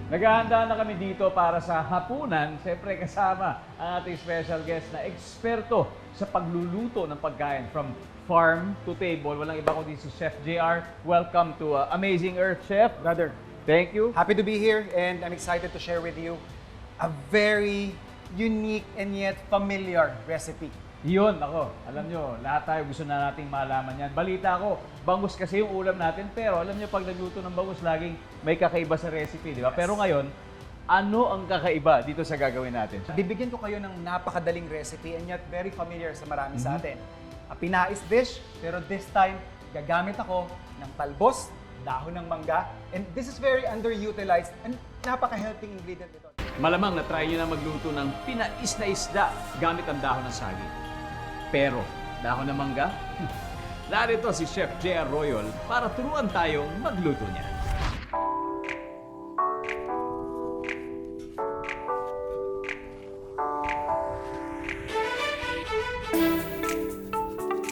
Naghahanda na kami dito para sa hapunan. Siyempre kasama ang ating special guest na eksperto sa pagluluto ng pagkain from farm to table. Walang iba kundi si Chef JR. Welcome to Amazing Earth, Chef. Brother, Thank you. happy to be here and I'm excited to share with you a very unique and yet familiar recipe. Yun, ako. Alam nyo, lahat tayo gusto na nating malaman yan. Balita ko, bangus kasi yung ulam natin. Pero alam nyo, pag nagluto ng bangus, laging may kakaiba sa recipe, di ba? Pero ngayon, ano ang kakaiba dito sa gagawin natin? Bibigyan ko kayo ng napakadaling recipe and yet very familiar sa marami sa atin. A pinais dish, pero this time, gagamit ako ng talbos, dahon ng mangga, and this is very underutilized and napaka-healthy ingredient ito. Malamang na-try nyo na magluto ng pinais na isda gamit ang dahon ng saging. Pero, dahon ng mangga? Narito si Chef J.R. Royal para turuan tayong magluto niya.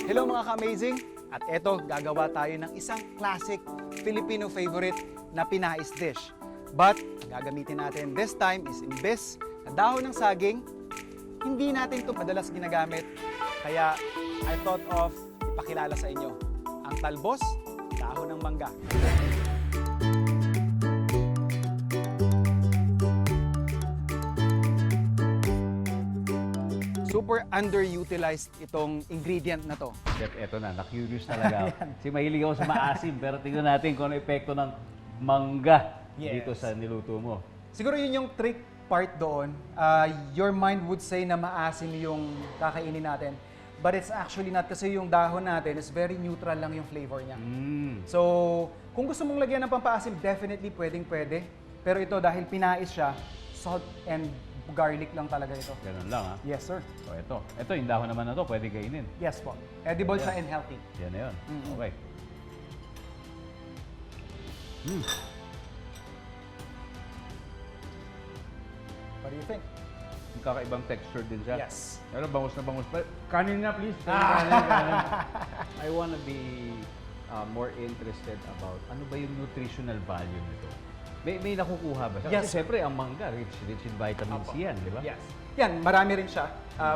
Hello mga ka-amazing! At eto, gagawa tayo ng isang classic Filipino favorite na pinais dish. But, ang gagamitin natin this time is imbes na dahon ng saging, hindi natin ito madalas ginagamit. Kaya, I thought of ipakilala sa inyo ang talbos, dahon ng mangga. Super underutilized itong ingredient na to. Chef, eto na. Na-curious talaga ako. Kasi mahilig ako sa maasim, pero tingnan natin kung ano epekto ng mangga dito sa niluto mo. Siguro yun yung trick part doon. Your mind would say na maasim yung kakainin natin. But it's actually not kasi yung dahon natin is very neutral lang yung flavor niya. So, kung gusto mong lagyan ng pampaasim, definitely pwedeng-pwede. Pero ito, dahil pinais siya, salt and garlic lang talaga ito. Ganun lang, ha? Yes, sir. So, ito. Ito, yung dahon naman na to, pwede kainin. Yes po. Edible siya and healthy. Yan na yun. Okay. What do you think? Yung kakaibang texture din siya. Yes. Pero bangus na bangus. Kanin na, please. Kanin. I want to be more interested about ano ba yung nutritional value nito. May nakukuha ba siya? Yes. Kasi siyempre ang mangga, rich in vitamin C yan, di ba? Yes. Yan, marami rin siya.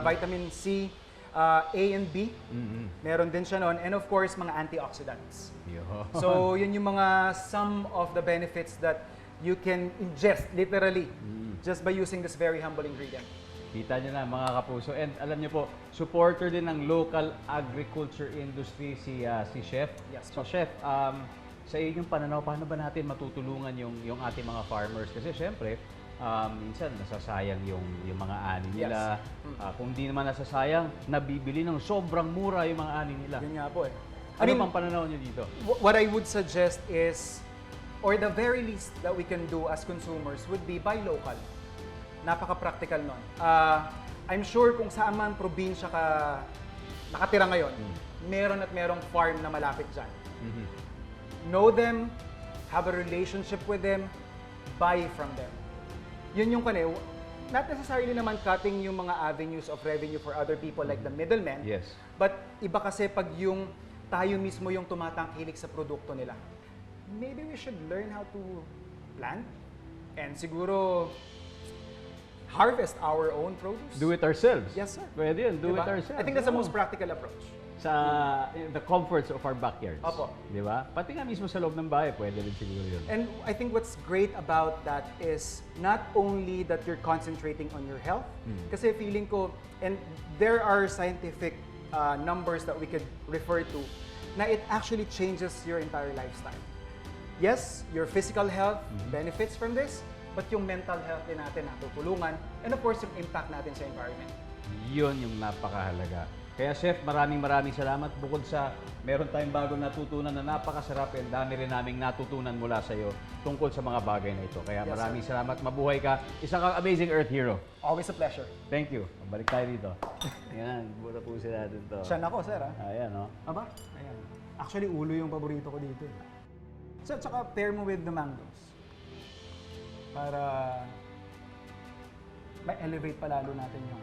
Vitamin C, A and B. Meron din siya noon. And of course, mga antioxidants. Yun. So, yun yung mga some of the benefits that you can ingest literally just by using this very humble ingredient. Kita nyo na mga kapuso. And alam nyo po, supporter din ng local agriculture industry si Chef. Yes. So Chef, sa inyong pananaw, paano ba natin matutulungan yung ating mga farmers? Kasi syempre, minsan nasasayang yung mga ani nila. Kung di naman nasasayang, nabibili ng sobrang mura yung mga ani nila. Yun nga po eh. Ano bang pananaw nyo dito? What I would suggest is, or the very least that we can do as consumers would be buy local. Napaka-practical nun. I'm sure kung saan man probinsya ka nakatira ngayon, meron at merong farm na malapit dyan. Know them, have a relationship with them, buy from them. Yun yung not necessarily naman cutting yung mga avenues of revenue for other people like the middlemen. Yes. But iba kasi pag yung tayo mismo yung tumatangkilik sa produkto nila. Maybe we should learn how to plant and siguro harvest our own produce. Do it ourselves. Yes, sir. Pwede yun, do Diba? it ourselves. I think that's the Oo. most practical approach. Sa the comforts of our backyards. Opo. Di ba? Pati nga mismo sa loob ng bahay, pwede rin siguro yun. And I think what's great about that is not only that you're concentrating on your health, kasi feeling ko, and there are scientific numbers that we could refer to, na it actually changes your entire lifestyle. Yes, your physical health benefits from this, but yung mental health din natin natutulungan, and of course, yung impact natin sa environment. Yun yung napakahalaga. Kaya Chef, maraming salamat. Bukod sa meron tayong bagong natutunan na napakasarap, and dami rin naming natutunan mula sa iyo tungkol sa mga bagay na ito. Kaya Yes, maraming salamat. Mabuhay ka. Isa kang amazing Earth hero. Always a pleasure. Thank you. Balik tayo dito. Yan, buta po sila natin to. Siya na ako, sir. Ayan, no? Aba? Ayan. Actually, ulo yung paborito ko dito. So, tsaka pair mo with the mangoes. Para ma-elevate pa lalo natin yung